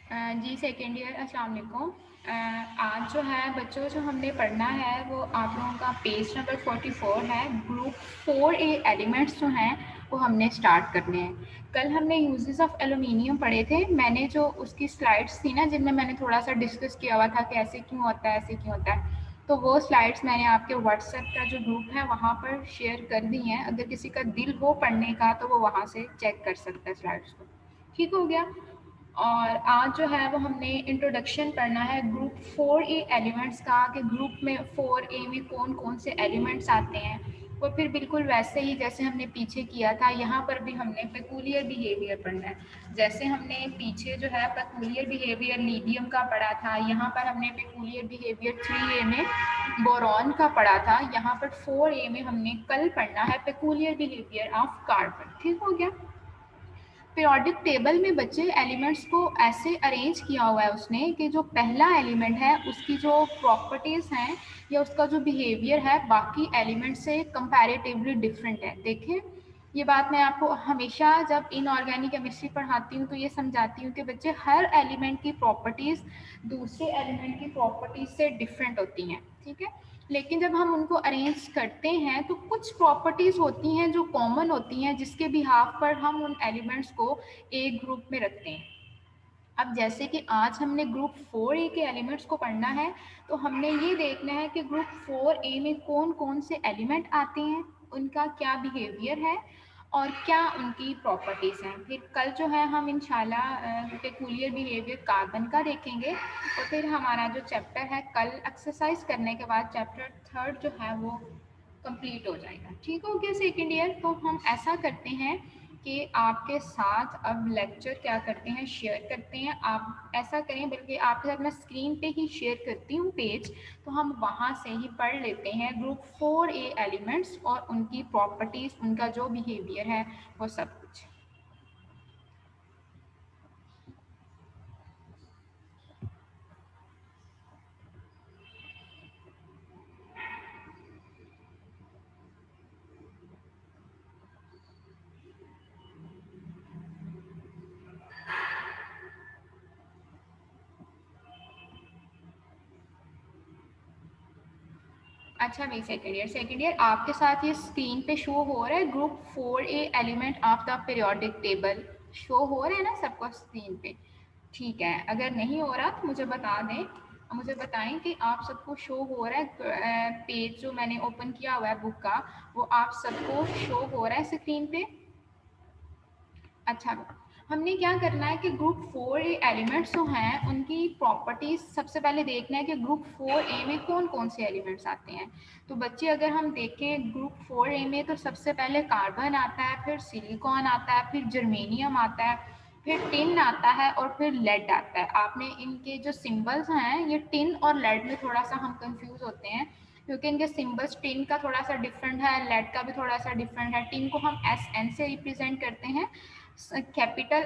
जी second year अस्सलाम वालेकुम। आज जो है बच्चों जो हमने पढ़ना है वो आप लोगों का पेज नंबर 44 है। ग्रुप 4A एलिमेंट्स जो हैं वो हमने स्टार्ट करने हैं। कल हमने यूजेस ऑफ एलुमिनियम पढ़े थे। मैंने जो उसकी स्लाइड्स थी ना जिनमें मैंने थोड़ा सा डिस्कस किया हुआ था कि ऐसे क्यों होता है ऐसे क्यों होता है, तो वो स्लाइड्स मैंने आपके व्हाट्सएप का जो ग्रुप है वहाँ पर शेयर कर दी हैं। अगर किसी का दिल हो पढ़ने का तो वो वहाँ से चेक कर सकता है स्लाइड्स को। ठीक हो गया। और आज जो है वो हमने इंट्रोडक्शन पढ़ना है ग्रुप 4A एलिमेंट्स का, कि ग्रुप में 4A में कौन कौन से एलिमेंट्स आते हैं। और फिर बिल्कुल वैसे ही जैसे हमने पीछे किया था यहाँ पर भी हमने पेकुलियर बिहेवियर पढ़ना है। जैसे हमने पीछे जो है पेकुलियर बिहेवियर लीडियम का पढ़ा था, यहाँ पर हमने पेकुलियर बिहेवियर 3A में बोरॉन का पढ़ा था। यहाँ पर 4A में हमने कल पढ़ना है पेकुलियर बिहेवियर ऑफ कार्बन। ठीक हो गया। पीरियोडिक टेबल में बच्चे एलिमेंट्स को ऐसे अरेंज किया हुआ है उसने कि जो पहला एलिमेंट है उसकी जो प्रॉपर्टीज़ हैं या उसका जो बिहेवियर है बाकी एलिमेंट से कंपैरेटिवली डिफरेंट है। देखें, ये बात मैं आपको हमेशा जब इनऑर्गेनिक केमिस्ट्री पढ़ाती हूँ तो ये समझाती हूँ कि बच्चे हर एलिमेंट की प्रॉपर्टीज़ दूसरे एलिमेंट की प्रॉपर्टीज़ से डिफरेंट होती हैं। ठीक है। लेकिन जब हम उनको अरेंज करते हैं तो कुछ प्रॉपर्टीज़ होती हैं जो कॉमन होती हैं जिसके बिहाफ पर हम उन एलिमेंट्स को एक ग्रुप में रखते हैं। अब जैसे कि आज हमने ग्रुप 4A के एलिमेंट्स को पढ़ना है तो हमने ये देखना है कि ग्रुप 4A में कौन कौन से एलिमेंट आते हैं, उनका क्या बिहेवियर है और क्या उनकी प्रॉपर्टीज़ हैं। फिर कल जो है हम इंशाल्लाह पेकुलियर बिहेवियर कार्बन का देखेंगे और फिर हमारा जो चैप्टर है कल एक्सरसाइज करने के बाद चैप्टर 3 जो है वो कंप्लीट हो जाएगा। ठीक हो गया सेकेंड ईयर। तो हम ऐसा करते हैं कि आपके साथ अब लेक्चर क्या करते हैं, शेयर करते हैं। आप ऐसा करें, बल्कि आपके साथ मैं स्क्रीन पे ही शेयर करती हूँ पेज, तो हम वहाँ से ही पढ़ लेते हैं ग्रुप 4A एलिमेंट्स और उनकी प्रॉपर्टीज़, उनका जो बिहेवियर है वो सब कुछ। अच्छा भाई सेकेंड ईयर आपके साथ ये स्क्रीन पे शो हो रहा है group 4A element of the periodic table, show हो रहा है ना सबको स्क्रीन पे? ठीक है। अगर नहीं हो रहा तो मुझे बता दें, मुझे बताएं कि आप सबको शो हो रहा है। पेज जो मैंने ओपन किया हुआ है बुक का वो आप सबको शो हो रहा है स्क्रीन पे? अच्छा, हमने क्या करना है कि ग्रुप 4A एलिमेंट्स जो हैं उनकी प्रॉपर्टीज सबसे पहले देखना है कि ग्रुप 4A में कौन कौन से एलिमेंट्स आते हैं। तो बच्चे अगर हम देखें ग्रुप 4A में तो सबसे पहले कार्बन आता है, फिर सिलिकॉन आता है, फिर जर्मेनियम आता है, फिर टिन आता है और फिर लेड आता है। आपने इनके जो सिंबल्स हैं, ये टिन और लेड में थोड़ा सा हम कंफ्यूज होते हैं क्योंकि इनके सिंबल्स टिन का थोड़ा सा डिफरेंट है, लेड का भी थोड़ा सा डिफरेंट है। टिन को हम SN से रिप्रेजेंट करते हैं, कैपिटल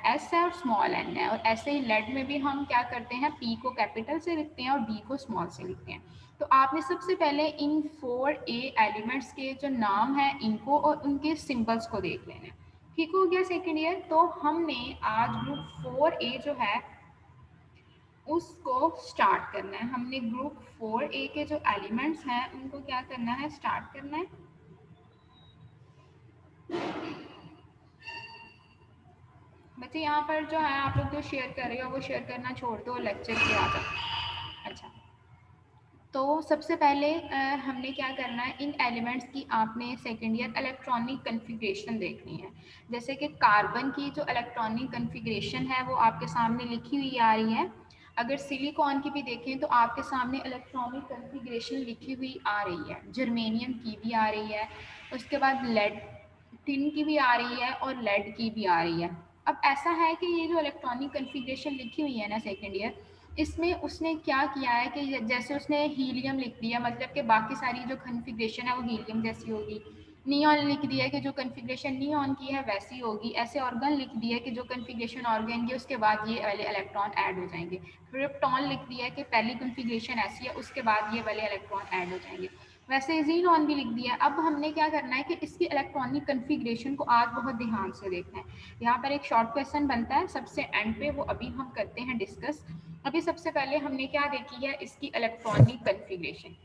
एस है और स्मॉल एन है। और ऐसे ही लेड में भी हम क्या करते हैं, पी को कैपिटल से लिखते हैं और डी को स्मॉल से लिखते हैं। तो आपने सबसे पहले इन 4A एलिमेंट्स के जो नाम हैं इनको और उनके सिंबल्स को देख लेना है। ठीक हो गया सेकेंड ईयर। तो हमने आज ग्रुप 4A जो है उसको स्टार्ट करना है। हमने ग्रुप 4A के जो एलिमेंट्स हैं उनको क्या करना है, स्टार्ट करना है। बच्चे यहाँ पर जो है आप लोग जो शेयर कर रहे हो वो शेयर करना छोड़ दो, लेक्चर पे आ जाओ। अच्छा, तो सबसे पहले हमने क्या करना है, इन एलिमेंट्स की आपने सेकेंड ईयर इलेक्ट्रॉनिक कन्फिग्रेशन देखनी है। जैसे कि कार्बन की जो इलेक्ट्रॉनिक कन्फिग्रेशन है वो आपके सामने लिखी हुई आ रही है। अगर सिलिकॉन की भी देखें तो आपके सामने इलेक्ट्रॉनिक कन्फिग्रेशन लिखी हुई आ रही है। जर्मेनियम की भी आ रही है, उसके बाद लेड, टिन की भी आ रही है और लेड की भी आ रही है। अब ऐसा है कि ये जो इलेक्ट्रॉनिक कन्फिग्रेशन लिखी हुई है ना सेकेंड ईयर, इसमें उसने क्या किया है कि जैसे उसने हीलियम लिख दिया, मतलब कि बाकी सारी जो कन्फिग्रेशन है वो हीलियम जैसी होगी। नियॉन लिख दिया है कि जो कन्फिग्रेशन नियॉन की है वैसी होगी। ऐसे ऑर्गन लिख दिया है कि जो कन्फिग्रेशन ऑर्गन की उसके बाद ये वाले इलेक्ट्रॉन ऐड हो जाएंगे। क्रिप्टॉन लिख दिया है कि पहली कन्फिग्रेशन ऐसी है उसके बाद ये वाले इलेक्ट्रॉन ऐड हो जाएंगे। वैसे ज़ीनॉन भी लिख दिया। अब हमने क्या करना है कि इसकी इलेक्ट्रॉनिक कन्फिग्रेशन को आज बहुत ध्यान से देखना है। यहाँ पर एक शॉर्ट क्वेश्चन बनता है सबसे एंड पे, वो अभी हम करते हैं डिस्कस। अभी सबसे पहले हमने क्या देखी है, इसकी इलेक्ट्रॉनिक कन्फिग्रेशन।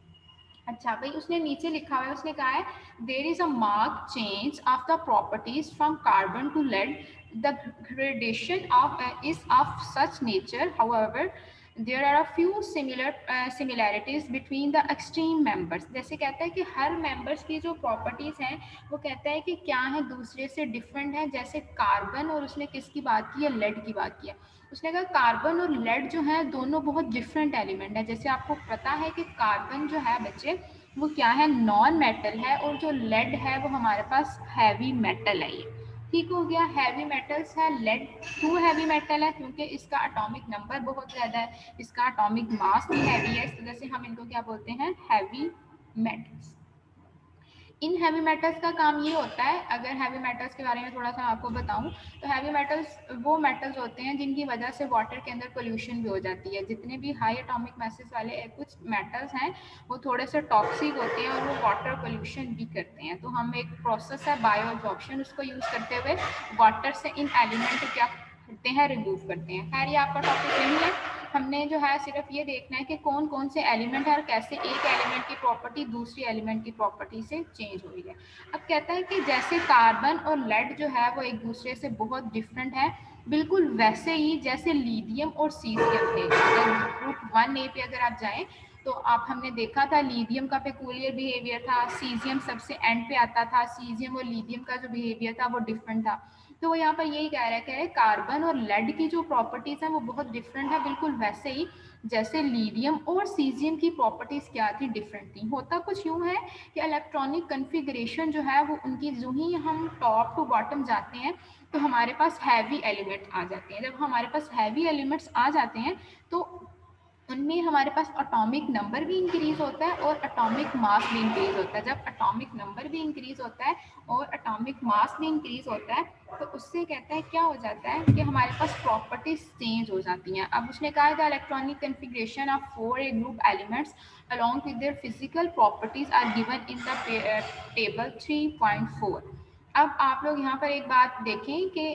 अच्छा भाई, उसने नीचे लिखा हुआ है, उसने कहा है there is a mark change of the properties from carbon to lead, the gradation of is of such nature, however there are a few similarities between the extreme members. जैसे कहता है कि हर मेंबर्स की जो प्रॉपर्टीज हैं वो कहता है कि क्या है, दूसरे से डिफरेंट है। जैसे कार्बन, और उसने किसकी बात की है, लेड की बात की है। उसने कहा कार्बन और लेड जो है दोनों बहुत डिफरेंट एलिमेंट है। जैसे आपको पता है कि कार्बन जो है बच्चे वो क्या है, नॉन मेटल है, और जो लेड है वो हमारे पास हैवी मेटल है। ये ठीक हो गया, हैवी मेटल्स है लेड। क्यों हैवी मेटल है, क्योंकि इसका एटॉमिक नंबर बहुत ज़्यादा है, इसका एटॉमिक मास भी हैवी है, इस वजह से हम इनको क्या बोलते हैं, heavy metals. In heavy metals का काम ये होता है, अगर हैवी मेटल्स के बारे में थोड़ा सा आपको बताऊं, तो हैवी मेटल्स वो मेटल्स होते हैं जिनकी वजह से वाटर के अंदर पोल्यूशन भी हो जाती है। जितने भी हाई एटॉमिक मैसेज वाले कुछ मेटल्स हैं वो थोड़े से टॉक्सिक होते हैं और वो वाटर पोल्यूशन भी करते हैं। तो हम एक प्रोसेस है बायो एब्जॉर्प्शन, उसको यूज़ करते हुए वाटर से इन एलिमेंट को क्या करते हैं, रिमूव करते हैं। खैर ये आपका टॉपिक नहीं है, हमने जो है सिर्फ ये देखना है कि कौन कौन से एलिमेंट है और कैसे एक एलिमेंट की प्रॉपर्टी दूसरी एलिमेंट की प्रॉपर्टी से चेंज हुई है। अब कहता है कि जैसे कार्बन और लेड जो है वो एक दूसरे से बहुत डिफरेंट है, बिल्कुल वैसे ही जैसे लिथियम और सीजियम थे। अगर ग्रुप 1A पे अगर आप जाएं तो आप हमने देखा था लिथियम का पेकुलियर बिहेवियर था, सीजियम सबसे एंड पे आता था। सीजियम और लिथियम का जो बिहेवियर था वो डिफरेंट था। तो वो यहाँ पर यही कह रहे हैं कार्बन और लेड की जो प्रॉपर्टीज हैं वो बहुत डिफरेंट है, बिल्कुल वैसे ही जैसे लिथियम और सीजियम की प्रॉपर्टीज क्या थी, डिफरेंट थी। होता कुछ यूँ है कि इलेक्ट्रॉनिक कन्फिग्रेशन जो है वो उनकी जो ही हम टॉप टू बॉटम जाते हैं तो हमारे पास हैवी एलिमेंट आ जाते हैं। जब हमारे पास हैवी एलिमेंट्स आ जाते हैं तो उनमें हमारे पास एटॉमिक नंबर भी इंक्रीज होता है और एटॉमिक मास भी इंक्रीज होता है। जब एटॉमिक नंबर भी इंक्रीज होता है और एटॉमिक मास भी इंक्रीज होता है तो उससे कहता है क्या हो जाता है कि हमारे पास प्रॉपर्टीज चेंज हो जाती हैं। अब उसने कहा था electronic configuration of 4A group elements along with their physical properties are given in the table 3.4। अब आप लोग यहाँ पर एक बात देखें कि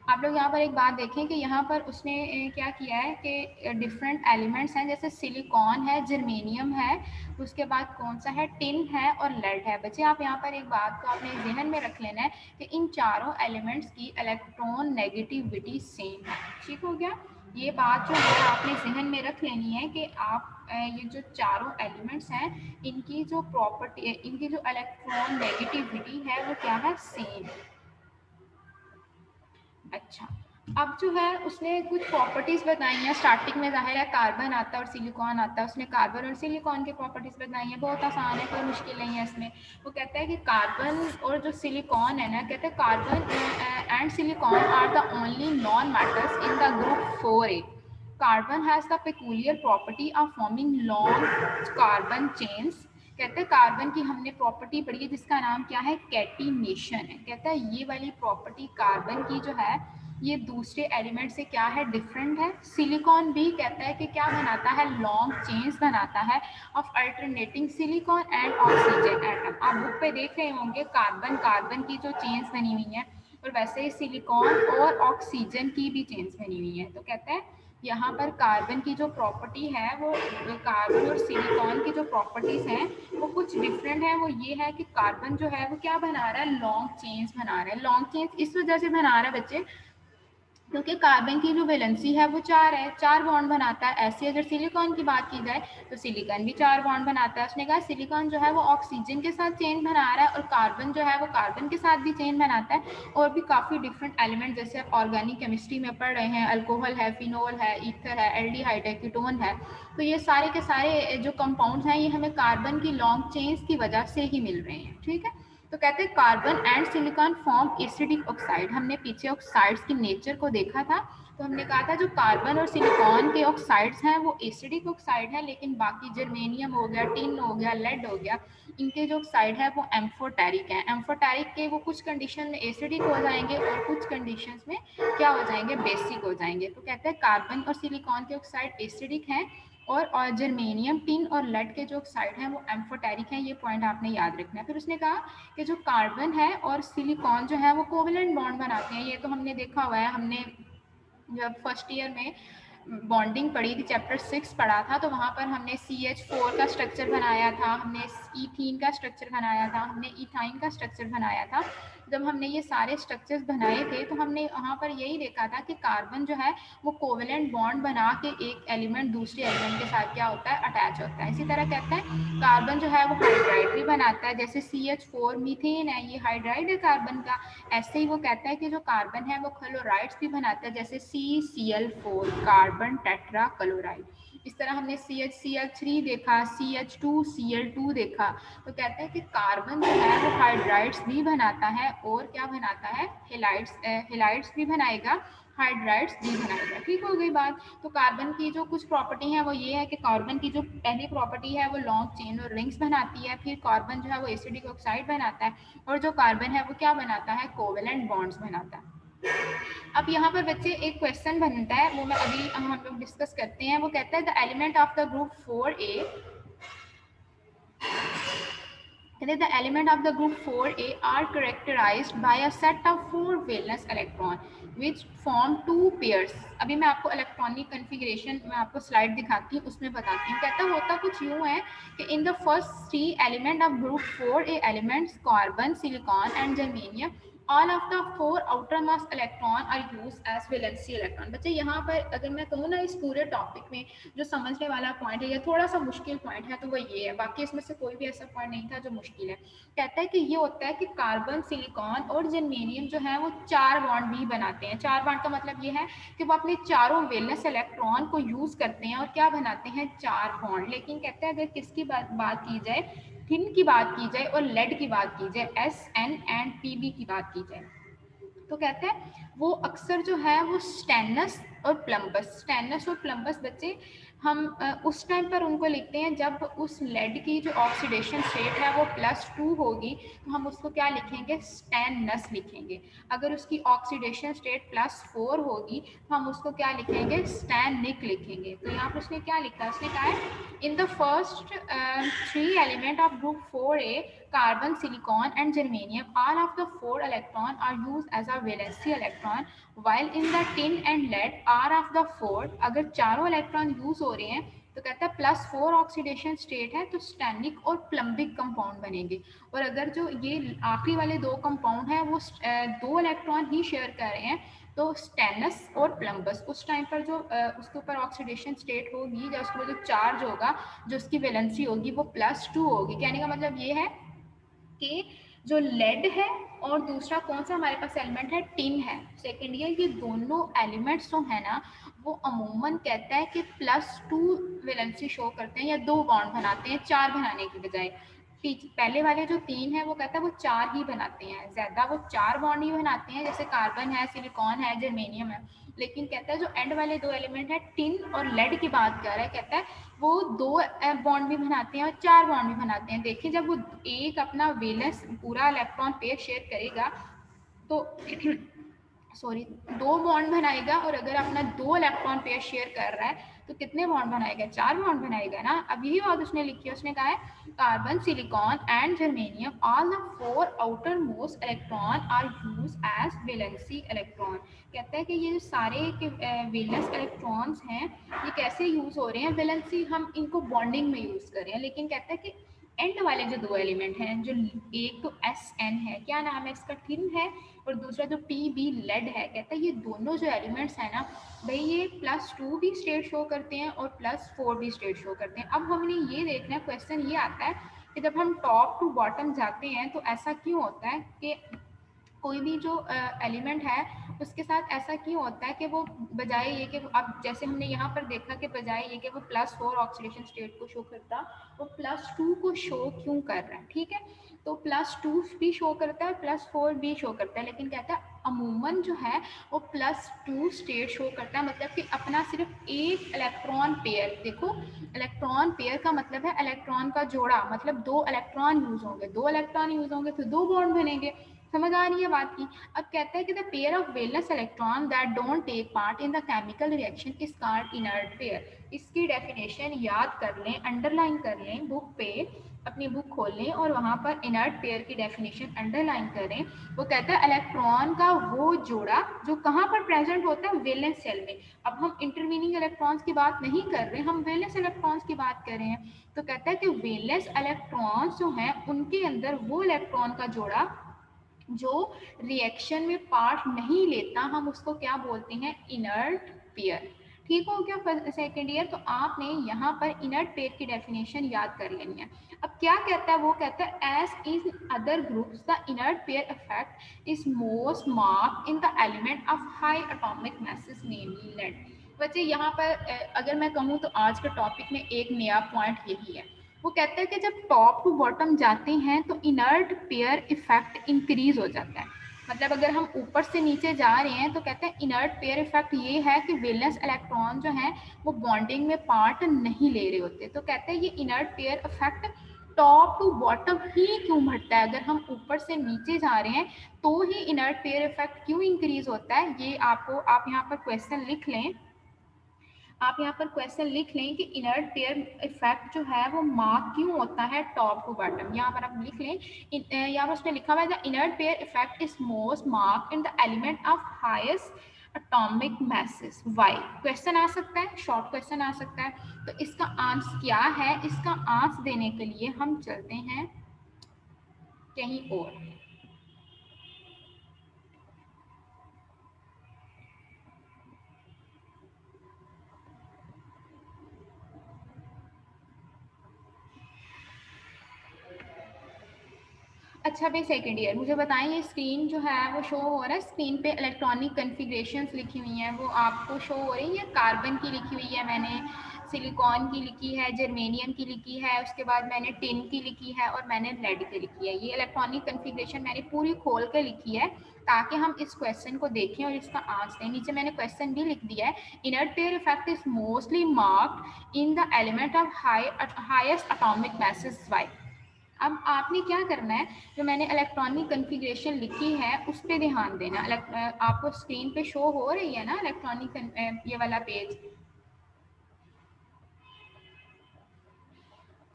आप लोग यहाँ पर एक बात देखें कि यहाँ पर उसने क्या किया है कि डिफरेंट एलिमेंट्स हैं, जैसे सिलिकॉन है, जर्मेनियम है, उसके बाद कौन सा है, टिन है और लेड है। बच्चे आप यहाँ पर एक बात को अपने जहन में रख लेना है कि इन चारों एलिमेंट्स की इलेक्ट्रॉन नेगेटिविटी सेम है। ठीक हो गया, ये बात जो है आपने जहन में रख लेनी है कि आप ये जो चारों एलिमेंट्स हैं इनकी जो प्रॉपर्टी, इनकी जो इलेक्ट्रॉन नेगेटिविटी है वो क्या है, सेम। अच्छा, अब जो है उसने कुछ प्रॉपर्टीज बताई हैं। स्टार्टिंग में जाहिर है कार्बन आता है और सिलिकॉन आता है, उसने कार्बन और सिलिकॉन की प्रॉपर्टीज बताई हैं। बहुत आसान है, कोई मुश्किल नहीं है इसमें। वो कहता है कि कार्बन और जो सिलिकॉन है ना, कहते हैं carbon and silicon are the only non metals in the group 4A। Carbon has the peculiar property of forming long carbon chains. कहते हैं कार्बन की हमने प्रॉपर्टी पढ़ी है जिसका नाम क्या है, कैटिनेशन है। कहता है ये वाली प्रॉपर्टी कार्बन की जो है ये दूसरे एलिमेंट से क्या है, डिफरेंट है। सिलिकॉन भी कहता है कि क्या बनाता है, लॉन्ग चेन्स बनाता है of alternating silicon and oxygen atom. आप बुक पे देख रहे होंगे कार्बन कार्बन की जो चेन्स बनी हुई हैं और वैसे ही सिलिकॉन और ऑक्सीजन की भी चेन्स बनी हुई हैं। तो कहता है यहाँ पर कार्बन की जो प्रॉपर्टी है वो कार्बन और सिलिकॉन की जो प्रॉपर्टीज हैं वो कुछ डिफरेंट है। वो ये है कि कार्बन जो है वो क्या बना रहा है, लॉन्ग चेन्स बना रहा है। लॉन्ग चेन्स इस वजह से बना रहा है बच्चे क्योंकि कार्बन की जो वैलेंसी है वो 4 है, 4 बॉन्ड बनाता है। ऐसे अगर सिलिकॉन की बात की जाए तो सिलिकॉन भी 4 बॉन्ड बनाता है। उसने कहा सिलिकॉन जो है वो ऑक्सीजन के साथ चेन बना रहा है और कार्बन जो है वो कार्बन के साथ भी चेन बनाता है। और भी काफ़ी डिफरेंट एलिमेंट जैसे आप ऑर्गेनिक केमिस्ट्री में पढ़ रहे हैं, अल्कोहल है, फिनोल है, ईथर है, एल्डिहाइड है, कीटोन है। तो ये सारे के सारे जो कंपाउंड्स हैं ये हमें कार्बन की लॉन्ग चेन्स की वजह से ही मिल रहे हैं। ठीक है, तो कहते हैं carbon and silicon form acidic oxide. हमने पीछे ऑक्साइड्स की नेचर को देखा था, तो हमने कहा था जो कार्बन और सिलिकॉन के ऑक्साइड्स हैं वो एसिडिक ऑक्साइड है, लेकिन बाकी जर्मेनियम हो गया, टिन हो गया, लेड हो गया, इनके जो ऑक्साइड है वो एम्फोटेरिक है। एम्फोटेरिक के वो कुछ कंडीशन में एसिडिक हो जाएंगे और कुछ कंडीशंस में क्या हो जाएंगे, बेसिक हो जाएंगे। तो कहते हैं कार्बन और सिलिकॉन के ऑक्साइड एसिडिक हैं और जर्मेनियम, टिन और लेड के जो ऑक्साइड हैं वो एम्फोटेरिक हैं। ये पॉइंट आपने याद रखना है। फिर उसने कहा कि जो कार्बन है और सिलिकॉन जो है वो कोवेलेंट बॉन्ड बनाते हैं। ये तो हमने देखा हुआ है, हमने जब फर्स्ट ईयर में बॉन्डिंग पढ़ी थी, चैप्टर 6 पढ़ा था, तो वहाँ पर हमने CH4 का स्ट्रक्चर बनाया था, हमने ईथीन का स्ट्रक्चर बनाया था, हमने इथाइन का स्ट्रक्चर बनाया था। जब हमने ये सारे स्ट्रक्चर्स बनाए थे तो हमने वहाँ पर यही देखा था कि कार्बन जो है वो कोवेलेंट बॉन्ड बना के एक एलिमेंट दूसरे एलिमेंट के साथ क्या होता है, अटैच होता है। इसी तरह कहते हैं कार्बन जो है वो हाइड्राइड भी बनाता है, जैसे CH4 मीथेन है, ये हाइड्राइड है कार्बन का। ऐसे ही वो कहता है कि जो कार्बन है वो क्लोराइड्स भी बनाता है, जैसे CCl4 कार्बन टेट्रा क्लोराइड। इस तरह हमने CHCl3 देखा, CH2Cl2 देखा। तो कहते हैं कि कार्बन जो है वो हाइड्राइड्स भी बनाता है और क्या बनाता है, हेलाइड्स भी बनाएगा, हाइड्राइड्स भी बनाएगा। ठीक हो गई बात। तो कार्बन की जो कुछ प्रॉपर्टी है वो ये है कि कार्बन की जो पहली प्रॉपर्टी है वो लॉन्ग चेन और रिंग्स बनाती है। फिर कार्बन जो है वो एसिडिक ऑक्साइड बनाता है, और जो कार्बन है वो क्या बनाता है, कोवेलेंट बॉन्ड्स बनाता है। अब यहाँ पर बच्चे एक क्वेश्चन बनता है, वो मैं अभी हम लोग डिस्कस करते हैं। वो कहता है the element of the group 4A, the element of the group 4A are characterized by a set of 4 valence electron which form 2 pairs। अभी मैं आपको इलेक्ट्रॉनिक कन्फिग्रेशन मैं आपको स्लाइड दिखाती हूँ, उसमें बताती हूँ। कहता होता कुछ यूँ है कि in the first 3 element of group 4A elements carbon, silicon and germanium, all of the 4 outermost electron are use as valency electron. बच्चे यहाँ पर अगर मैं कहूँ ना, इस पूरे टॉपिक में जो समझने वाला पॉइंट है या थोड़ा सा मुश्किल पॉइंट है तो वो ये है, बाकी इसमें से कोई भी ऐसा पॉइंट नहीं था जो मुश्किल है। कहता है कि ये होता है कि कार्बन, सिलिकॉन और जर्मेनियम जो है वो 4 बॉन्ड भी बनाते हैं। 4 बॉन्ड का मतलब ये है कि वो अपने चारों वैलेंस इलेक्ट्रॉन को यूज करते हैं और क्या बनाते हैं, 4 बॉन्ड। लेकिन कहते हैं अगर किसकी बात की जाए, थिन की बात की जाए और लेड की बात की जाए, SN एंड PB की बात की जाए, तो कहते हैं वो अक्सर जो है वो स्टेनस और प्लम्बस बच्चे हम उस टाइम पर उनको लिखते हैं जब उस लेड की जो ऑक्सीडेशन स्टेट है वो +2 होगी, तो हम उसको क्या लिखेंगे, स्टेनस लिखेंगे। अगर उसकी ऑक्सीडेशन स्टेट +4 होगी तो हम उसको क्या लिखेंगे, स्टेनिक लिखेंगे। तो यहाँ पर उसने क्या लिखा, उसने कहा है इन the first 3 element of group 4A carbon, silicon and germanium, all of the 4 electron are used as a valency electron, while in the tin and lead all of the 4, अगर चारों इलेक्ट्रॉन यूज हो रहे हैं तो कहता है +4 oxidation state है तो स्टेनिक और प्लम्बिक कंपाउंड बनेंगे। और अगर जो ये आखिरी वाले 2 कंपाउंड हैं वो 2 इलेक्ट्रॉन ही शेयर कर रहे हैं तो स्टेनस और प्लम्बस, उस टाइम पर जो उसके ऊपर ऑक्सीडेशन स्टेट होगी या उसके ऊपर जो चार्ज होगा, जो उसकी वैलेंसी होगी वो +2 होगी। कहने का मतलब ये है कि जो लेड है और दूसरा कौन सा हमारे पास एलिमेंट है, टिन है, सेकेंड ईयर, ये दोनों एलिमेंट्स जो है ना वो अमूमन कहता है कि +2 वैलेंसी शो करते हैं या 2 बॉन्ड बनाते हैं 4 बनाने की बजाय। पहले वाले जो 3 है वो कहता है वो 4 ही बनाते हैं, ज्यादा वो 4 बॉन्ड ही बनाते हैं, जैसे कार्बन है, सिलिकॉन है, जर्मेनियम है। लेकिन कहता है जो एंड वाले 2 एलिमेंट है टिन और लेड की बात कर रहा है, कहता है वो 2 बॉन्ड भी बनाते हैं और 4 बॉन्ड भी बनाते हैं। देखिए जब वो एक अपना वैलेंस पूरा इलेक्ट्रॉन पेयर शेयर करेगा तो सॉरी 2 बॉन्ड बनाएगा, और अगर अपना 2 इलेक्ट्रॉन पेयर शेयर कर रहा है तो कितने बॉन्ड बनाएगा, 4 बॉन्ड बनाएगा ना। अब यही बात उसने लिखी है, उसने कहा है carbon, silicon and germanium all the 4 outermost electron are use as valency electron. कहता है कि ये जो सारे के वैलेंस इलेक्ट्रॉन्स हैं ये कैसे यूज हो रहे हैं, वैलेंसी हम इनको बॉन्डिंग में यूज कर रहे हैं। लेकिन कहता है कि एंड वाले जो 2 एलिमेंट हैं, जो एक तो SN है, क्या नाम है इसका, टिन है, और दूसरा जो PB लेड है, कहता है ये दोनों जो एलिमेंट्स हैं ना भाई ये +2 भी स्टेट शो करते हैं और +4 भी स्टेट शो करते हैं। अब हमने ये देखना है, क्वेश्चन ये आता है कि जब हम टॉप टू बॉटम जाते हैं तो ऐसा क्यों होता है कि कोई भी जो एलिमेंट है उसके साथ ऐसा क्यों होता है कि वो बजाय ये कि अब जैसे हमने यहाँ पर देखा कि बजाय ये कि वो +4 ऑक्सीडेशन स्टेट को शो करता, वो +2 को शो क्यों कर रहा है, ठीक है। तो +2 भी शो करता है, +4 भी शो करता है, लेकिन कहता है अमूमन जो है वो +2 स्टेट शो करता है, मतलब कि अपना सिर्फ एक इलेक्ट्रॉन पेयर। देखो इलेक्ट्रॉन पेयर का मतलब है इलेक्ट्रॉन का जोड़ा, मतलब 2 इलेक्ट्रॉन यूज होंगे, 2 इलेक्ट्रॉन यूज होंगे तो 2 बॉन्ड बनेंगे। समझ आ रही है बात की। अब कहता है कि the pair of valence electron that don't take part in the chemical reaction is called inert pair. इसकी डेफिनेशन याद कर लें, अंडरलाइन कर लें, बुक पे अपनी बुक खोल लें और वहाँ पर इनर्ट पेयर की डेफिनेशन अंडरलाइन करें। वो कहता है इलेक्ट्रॉन का वो जोड़ा जो कहाँ पर प्रेजेंट होता है, वेलेंस शेल में। अब हम इंटरवीनिंग इलेक्ट्रॉन्स की बात नहीं कर रहे, हम वेलेंस इलेक्ट्रॉन्स की बात कर रहे हैं। तो कहता है कि वेलेंस इलेक्ट्रॉन्स जो हैं उनके अंदर वो इलेक्ट्रॉन का जोड़ा जो रिएक्शन में पार्ट नहीं लेता, हम उसको क्या बोलते हैं, इनर्ट पेयर। ठीक हो गया सेकेंड ईयर। तो आपने यहाँ पर इनर्ट पेयर की डेफिनेशन याद कर लेनी है। अब क्या कहता है, वो कहता है as in other groups the inert pair effect is most marked in the element of high atomic masses namely lead. बच्चे यहाँ पर अगर मैं कहूँ तो आज के टॉपिक में एक नया पॉइंट यही है। वो कहता है कि जब टॉप टू बॉटम जाते हैं तो इनर्ट पेयर इफेक्ट इंक्रीज हो जाता है। मतलब अगर हम ऊपर से नीचे जा रहे हैं तो कहते हैं इनर्ट पेयर इफेक्ट ये है कि वेलेंस इलेक्ट्रॉन जो हैं वो बॉन्डिंग में पार्ट नहीं ले रहे होते। तो कहते हैं ये inert pair effect top to bottom ही क्यों बढ़ता है, अगर हम ऊपर से नीचे जा रहे हैं तो ही इनर्ट पेयर इफेक्ट क्यों इंक्रीज होता है। ये आपको आप यहाँ पर क्वेश्चन लिख लें, आप यहाँ पर क्वेश्चन लिख लें कि इनर्ट पेयर इफेक्ट जो है वो मार्क क्यों होता है टॉप टू बॉटम। यहाँ पर आप लिख लें, यहाँ पर उसने लिखा हुआ है the inert pair effect is most mark in the element of highest atomic masses. Why question आ सकता है, शॉर्ट क्वेश्चन आ सकता है। तो इसका आंसर क्या है, इसका आंसर देने के लिए हम चलते हैं कहीं और। अच्छा भाई सेकेंड ईयर, मुझे बताएं ये स्क्रीन जो है वो शो हो रहा है, स्क्रीन पे इलेक्ट्रॉनिक कन्फिग्रेशंस लिखी हुई हैं वो आपको शो हो रही है। कार्बन की लिखी हुई है मैंने, सिलिकॉन की लिखी है, जर्मेनियम की लिखी है, उसके बाद मैंने टिन की लिखी है और मैंने लेड की लिखी है। ये इलेक्ट्रॉनिक कन्फिग्रेशन मैंने पूरी खोल के लिखी है ताकि हम इस क्वेश्चन को देखें और इसका आंसर दें। नीचे मैंने क्वेश्चन भी लिख दिया है, inert pair effect is mostly marked in the element of highest atomic masses why. अब आपने क्या करना है, जो मैंने इलेक्ट्रॉनिक कन्फिग्रेशन लिखी है उस पर ध्यान देना। आपको स्क्रीन पे शो हो रही है ना इलेक्ट्रॉनिक ये वाला पेज,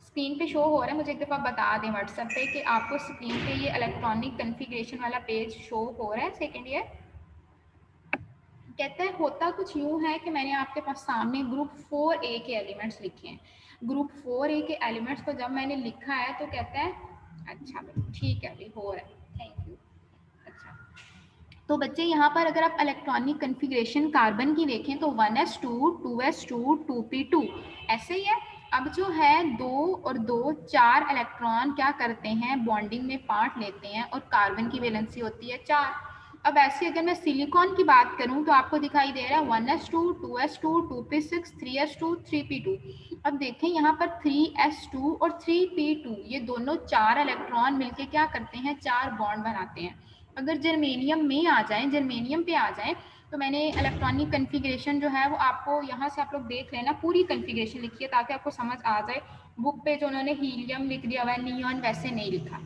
स्क्रीन पे शो हो रहा है, मुझे एक दफ़ा बता दें व्हाट्सएप पे कि आपको स्क्रीन पे ये इलेक्ट्रॉनिक कन्फिग्रेशन वाला पेज शो हो रहा है सेकेंड ईयर। कहता है होता कुछ यूँ है कि मैंने आपके पास सामने ग्रुप 4A के एलिमेंट्स लिखे हैं। ग्रुप 4A के एलिमेंट्स को जब मैंने लिखा है तो कहता है अच्छा भाई ठीक है भाई हो रहा है, थैंक यू। अच्छा तो बच्चे यहाँ पर अगर आप इलेक्ट्रॉनिक कन्फिग्रेशन कार्बन की देखें तो 1s2 2s2 2p2 ऐसे ही है। अब जो है 2 और 2 4 इलेक्ट्रॉन क्या करते हैं, बॉन्डिंग में पार्ट लेते हैं और कार्बन की वैलेंसी होती है 4। अब ऐसे अगर मैं सिलिकॉन की बात करूं तो आपको दिखाई दे रहा है 1s2 2s2 2p6 3s2 3p2। अब देखें यहाँ पर 3s2 और 3p2 ये दोनों 4 इलेक्ट्रॉन मिलके क्या करते हैं, 4 बॉन्ड बनाते हैं। अगर जर्मेनियम में आ जाए, जर्मेनियम पे आ जाए तो मैंने इलेक्ट्रॉनिक कन्फिग्रेशन जो है वो आपको यहाँ से आप लोग देख लेना, पूरी कन्फिग्रेशन लिखी है ताकि आपको समझ आ जाए। बुक पे जो उन्होंने हीलियम लिख दिया हुआ है, नियॉन वैसे नहीं लिखा,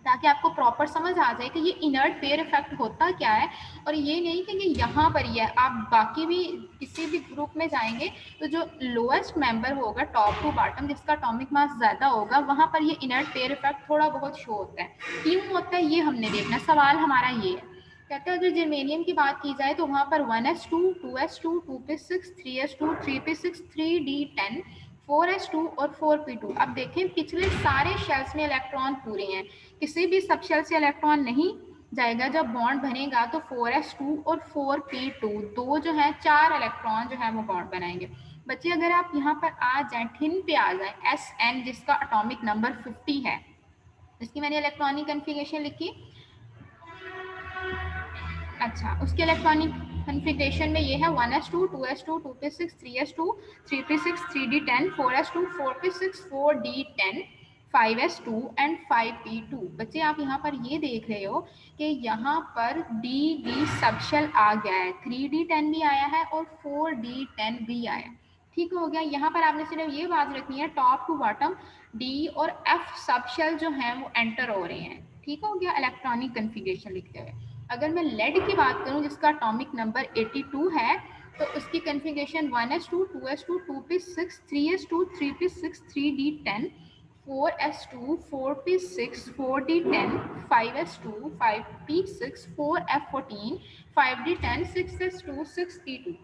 ताकि आपको प्रॉपर समझ आ जाए कि ये इनर्ट पेयर इफेक्ट होता क्या है। और ये नहीं कि ये यहाँ पर ही है, आप बाकी भी किसी भी ग्रुप में जाएंगे तो जो लोएस्ट मेंबर होगा टॉप टू बॉटम जिसका एटॉमिक मास ज़्यादा होगा वहाँ पर ये इनर्ट पेयर इफेक्ट थोड़ा बहुत शो होता है। क्यों होता है ये हमने देखना, सवाल हमारा ये है। कहते हैं अगर जर्मेनियम की बात की जाए तो वहाँ पर 1s2 2s2 2p6 3s2 3p6 3d10 4s2 और 4p2। अब देखें पिछले सारे शेल्स में इलेक्ट्रॉन पूरे हैं, किसी भी सब शेल से इलेक्ट्रॉन नहीं जाएगा। जब बॉन्ड बनेगा तो 4s2 और 4p2 दो जो है 4 इलेक्ट्रॉन जो है वो बॉन्ड बनाएंगे। बच्चे अगर आप यहाँ पर आ जाए, थिन पे आ जाए, Sn जिसका एटॉमिक नंबर 50 है, इसकी मैंने इलेक्ट्रॉनिक कन्फिग्रेशन लिखी। अच्छा, उसके इलेक्ट्रॉनिक कॉन्फ़िगरेशन में ये है 1s2, 2s2, 2p6, 3s2, 3p6, 3d10, 4s2, 4p6, 4d10, 5s2 and 5p2। बच्चे आप यहाँ पर ये देख रहे हो कि यहाँ पर dd सबशेल आ गया है, 3d10 भी आया है और 4d10 भी आया। ठीक हो गया। यहाँ पर आपने सिर्फ ये बात रखनी है टॉप टू बॉटम d और f सबशेल जो हैं वो एंटर हो रहे हैं। ठीक हो गया इलेक्ट्रॉनिक कॉन्फ़िगरेशन लिखते हुए। अगर मैं लेड की बात करूं जिसका एटॉमिक नंबर 82 है तो उसकी configuration 1s2, 2s2, 2p6, 3s2, 3p6, 3d10, 4s2, 4p6, 4d10, 5s2, 5p6, 4f14, 5d10, 6s2, 6p2।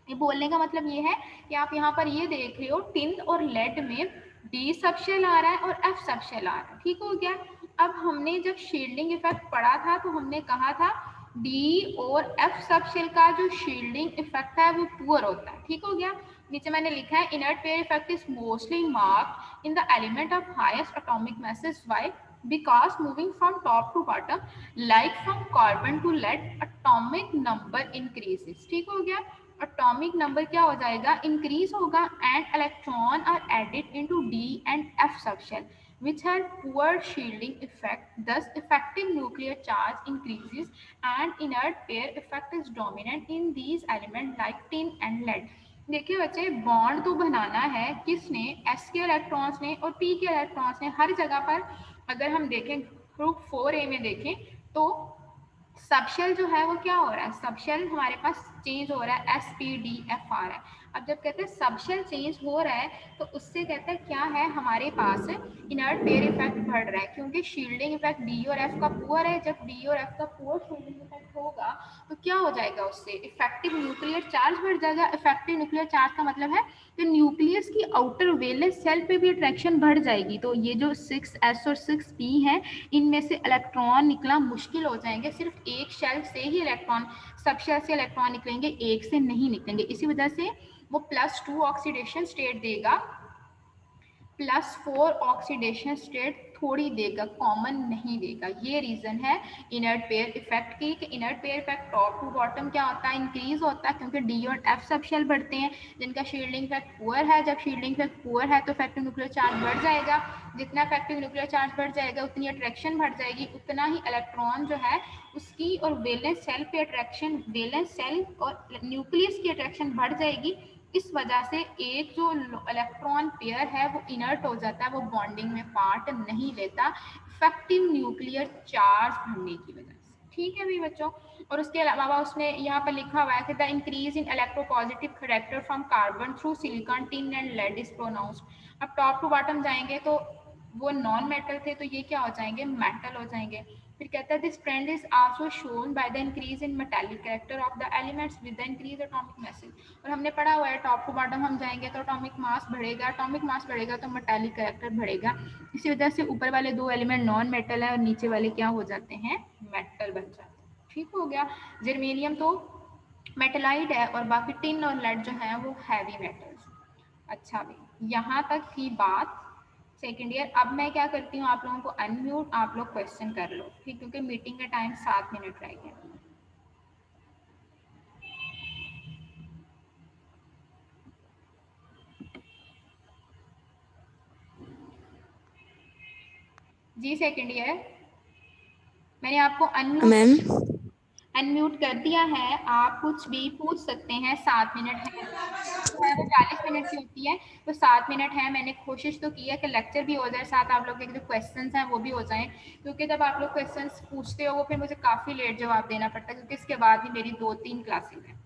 ये बोलने का मतलब ये है कि आप यहाँ पर ये देख रहे हो टिन और लेड में डी सबशेल आ रहा है और एफ सबशेल आ रहा है। ठीक हो गया। अब हमने जब शील्डिंग इफेक्ट पढ़ा था तो हमने कहा था डी और एफ सबशेल का जो शील्डिंग इफेक्ट है वो पुअर होता है। ठीक हो गया। नीचे मैंने लिखा है inert pair effect is mostly marked in the element of highest atomic masses why because moving from top to bottom like from carbon to lead atomic number increases। ठीक हो गया। एटॉमिक नंबर क्या हो जाएगा इंक्रीज होगा and electron are added into d and f subshell which had poor shielding effect, thus effective nuclear charge increases and inert pair effect is dominant in these elements like tin and lead। देखिए बच्चे bond तो बनाना है किसने, s के electrons ने और p के electrons ने। हर जगह पर अगर हम देखें ग्रुप 4a में देखें तो सबशेल जो है वो क्या हो रहा है, सबशेल हमारे पास चेंज हो रहा है SPDF आ रहा है। अब जब कहते हैं सबशेल चेंज हो रहा है तो उससे कहते हैं क्या है हमारे पास इनर्ट पेयर इफेक्ट बढ़ रहा है क्योंकि शील्डिंग इफेक्ट डी और एफ का पुअर है। जब डी और एफ का पुअर शील्डिंग इफेक्ट होगा तो क्या हो जाएगा उससे इफेक्टिव न्यूक्लियर चार्ज बढ़ जाएगा। इफेक्टिव न्यूक्लियर चार्ज का मतलब है कि न्यूक्लियस की आउटर वेलेंस सेल पे भी अट्रैक्शन बढ़ जाएगी। तो ये जो 6s और 6p है इनमें से इलेक्ट्रॉन निकला मुश्किल हो जाएंगे। सिर्फ एक शेल से ही इलेक्ट्रॉन, सब शेल से इलेक्ट्रॉन निकलेंगे, एक से नहीं निकलेंगे। इसी वजह से वो +2 ऑक्सीडेशन स्टेट देगा, +4 ऑक्सीडेशन स्टेट थोड़ी देगा, कॉमन नहीं देगा। ये रीजन है इनर्ट पेयर इफेक्ट की कि inert pair effect top to bottom क्या होता है इंक्रीज होता है क्योंकि डी और एफ सबशेल बढ़ते हैं जिनका शील्डिंग इफेक्ट पुअर है। जब शील्डिंग इफेक्ट पुअर है तो इफेक्टिव न्यूक्लियर चार्ज बढ़ जाएगा। जितना इफेक्टिव न्यूक्लियर चार्ज बढ़ जाएगा उतनी अट्रैक्शन बढ़ जाएगी, उतना ही इलेक्ट्रॉन जो है उसकी और वैलेंस सेल पे अट्रैक्शन, वैलेंस सेल और न्यूक्लियस की अट्रैक्शन बढ़ जाएगी। इस वजह से एक जो इलेक्ट्रॉन पेयर है वो इनर्ट हो जाता है, वो बॉन्डिंग में पार्ट नहीं लेता इफेक्टिव न्यूक्लियर चार्ज बढ़ने की वजह से। ठीक है भाई बच्चों। और उसके अलावा उसने यहाँ पर लिखा हुआ है कि the increase in electropositive character from carbon through silicon, tin and lead is pronounced. अब टॉप टू बॉटम जाएंगे तो वो नॉन मेटल थे तो ये क्या हो जाएंगे मेटल हो जाएंगे। फिर कहता है this trend is also shown by the increase in metallic character of the elements with the increase atomic message. और हमने पढ़ा हुआ है टॉप टू बॉटम हम जाएंगे तो एटॉमिक मास बढ़ेगा, एटॉमिक मास बढ़ेगा तो मेटालिक कैरेक्टर बढ़ेगा। इसी वजह से ऊपर वाले दो एलिमेंट नॉन मेटल है और नीचे वाले क्या हो जाते हैं मेटल बन जाते हैं। ठीक हो गया। जर्मेनियम तो मेटलाइट है और बाकी टिन और लेड जो है वो हैवी मेटल्स। अच्छा भाई यहाँ तक की बात सेकेंड ईयर। अब मैं क्या करती हूँ आप लोगों को अनम्यूट, आप लोग क्वेश्चन कर लो ठीक, क्योंकि मीटिंग का टाइम 7 मिनट रह गया। जी सेकेंड ईयर मैंने आपको अनम्यूट कर दिया है, आप कुछ भी पूछ सकते हैं। 7 मिनट है जो है वो 40 मिनट की होती है तो 7 मिनट है। मैंने कोशिश तो की है कि लेक्चर भी हो जाए साथ, आप लोग के जो क्वेश्चंस हैं वो भी हो जाएं क्योंकि जब आप लोग क्वेश्चंस पूछते हो वो फिर मुझे काफ़ी लेट जवाब देना पड़ता है क्योंकि इसके बाद भी मेरी 2-3 क्लासेस हैं।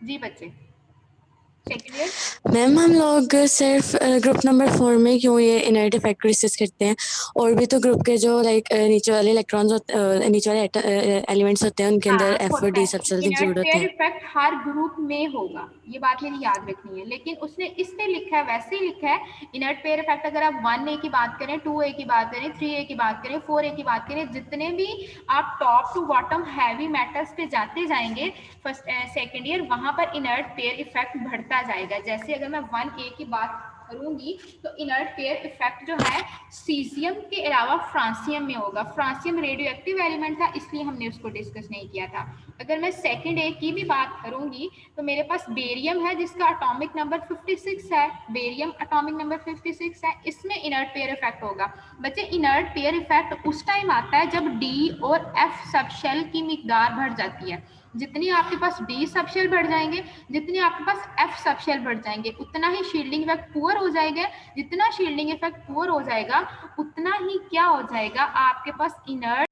जी बच्चे सेकेंड ईयर। मैम हम लोग सिर्फ ग्रुप नंबर 4 में क्यों ये इनर्ट इफेक्ट डिस्कस करते हैं, और भी तो ग्रुप के जो लाइक नीचे वाले इलेक्ट्रॉन्स नीचे वाले एलिमेंट्स होते हैं उनके अंदर एफ और डी सबशेल इंक्लूड होते इनर्ट हैं। इफेक्ट हर ग्रुप में होगा, ये बात मेरी याद रखनी है। लेकिन उसने इसमें लिखा है वैसे ही लिखा है इनर्ट पेयर इफेक्ट। अगर आप 1A की बात करें, 2A की बात करें, 3A की बात करें, 4A की बात करें, जितने भी आप top to bottom heavy metals पे जाते जाएंगे फर्स्ट सेकेंड ईयर वहां पर इनर्ट पेयर इफेक्ट बढ़ता जाएगा। जैसे अगर मैं 1A की बात करूंगी तो इनर्ट पेयर इफेक्ट जो है सीजियम के अलावा फ्रांसियम में होगा। फ्रांसियम रेडियो एक्टिव एलिमेंट था, इसलिए हमने उसको डिस्कस नहीं किया था। अगर मैं सेकंड ए की भी बात करूंगी तो मेरे पास बेरियम है जिसका एटॉमिक नंबर 56 है। बेरियम एटॉमिक नंबर 56 है, इसमें इनर्ट पेयर इफेक्ट होगा। बच्चे इनर्ट पेयर इफेक्ट उस टाइम आता है जब डी और एफ सब शेल की मिकदार बढ़ जाती है। जितनी आपके पास डी सब शेल बढ़ जाएंगे, जितनी आपके पास एफ सब शेल बढ़ जाएंगे, उतना ही शील्डिंग इफेक्ट पुअर हो जाएगा। जितना शील्डिंग इफेक्ट पुअर हो जाएगा उतना ही क्या हो जाएगा, आपके पास इनर्ट